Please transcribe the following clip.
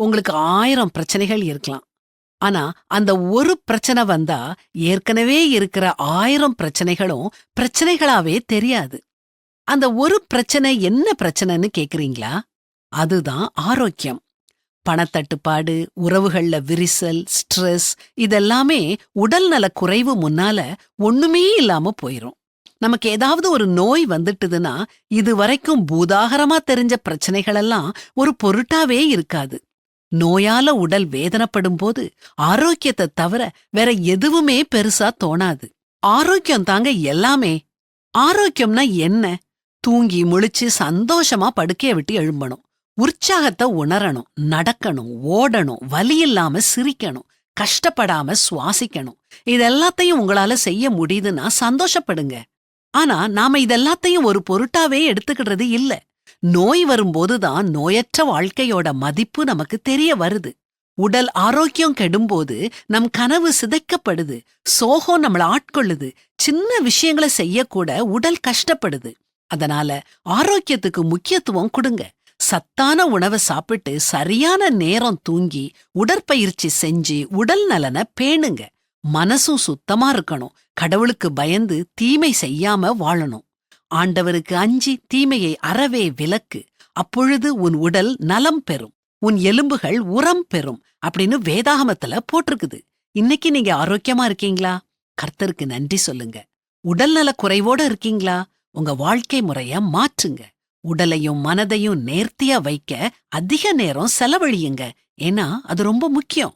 உங்களுக்கு 1000 பிரச்சனைகள் இருக்கலாம். ஆனா, அந்த ஒரு பிரச்சனை வந்தா, ஏற்கனவே இருக்கிற 1000 பிரச்சனைகளும் பிரச்சனைகளாவே தெரியாது. அந்த ஒரு பிரச்சனை என்ன பிரச்சனைன்னு கேக்குறீங்களா? அதுதான் ஆரோக்கியம். பணத்தட்டுப்பாடு, உறவுகள்ல விரிசல், ஸ்ட்ரெஸ் இதெல்லாமே உடல்நலக் குறைவு முன்னால ஒண்ணுமே இல்லாம போயிரும். நமக்கு ஏதாவது ஒரு நோய் வந்துட்டுதுன்னா, இதுவரைக்கும் பூதாகரமா தெரிஞ்ச பிரச்சனைகளெல்லாம் ஒரு பொருட்டாவே இருக்காது. நோயால உடல் வேதனைப்படும்போது ஆரோக்கியத்தை தவிர வேற எதுவுமே பெருசா தோணாது. ஆரோக்கியம் தாங்க எல்லாமே. ஆரோக்கியம்னா என்ன? தூங்கி முழிச்சு சந்தோஷமா படுக்கைய விட்டு எழும்பணும். உற்சாகத்தை உணரணும், நடக்கணும், ஓடணும், வலியில்லாம சிரிக்கணும், கஷ்டப்படாம சுவாசிக்கணும். இதெல்லாத்தையும் உங்களால செய்ய முடியுதுன்னா சந்தோஷப்படுங்க. ஆனா நாம இதெல்லாத்தையும் ஒரு பொருட்டாவே எடுத்துக்கிடுறது இல்ல. நோய் வரும்போதுதான் நோயற்ற வாழ்க்கையோட மதிப்பு நமக்கு தெரிய வருது. உடல் ஆரோக்கியம் கெடும்போது நம் கனவு சிதைக்கப்படுது, சோகம் நம்மள ஆட்கொள்ளுது, சின்ன விஷயங்களை செய்யக்கூட உடல் கஷ்டப்படுது. அதனால ஆரோக்கியத்துக்கு முக்கியத்துவம் கொடுங்க. சத்தான உணவை சாப்பிட்டு சரியான நேரம் தூங்கி உடற்பயிற்சி செஞ்சு உடல் நலனை பேணுங்க. மனசும் சுத்தமா இருக்கணும். கடவுளுக்கு பயந்து தீமை செய்யாம வாழணும். ஆண்டவருக்கு அஞ்சி தீமையை அறவே விலக்கு. அப்பொழுது உன் உடல் நலம் பெறும், உன் எலும்புகள் உரம் பெறும் அப்படின்னு வேதாகமத்துல போட்டிருக்குது. இன்னைக்கு நீங்க ஆரோக்கியமா இருக்கீங்களா? கர்த்தருக்கு நன்றி சொல்லுங்க. உடல்நலக் குறைவோட இருக்கீங்களா? உங்க வாழ்க்கை முறைய மாற்றுங்க. உடலையும் மனதையும் நேர்த்தியா வைக்க அதிக நேரம் செலவழியுங்க. ஏன்னா அது ரொம்ப முக்கியம்.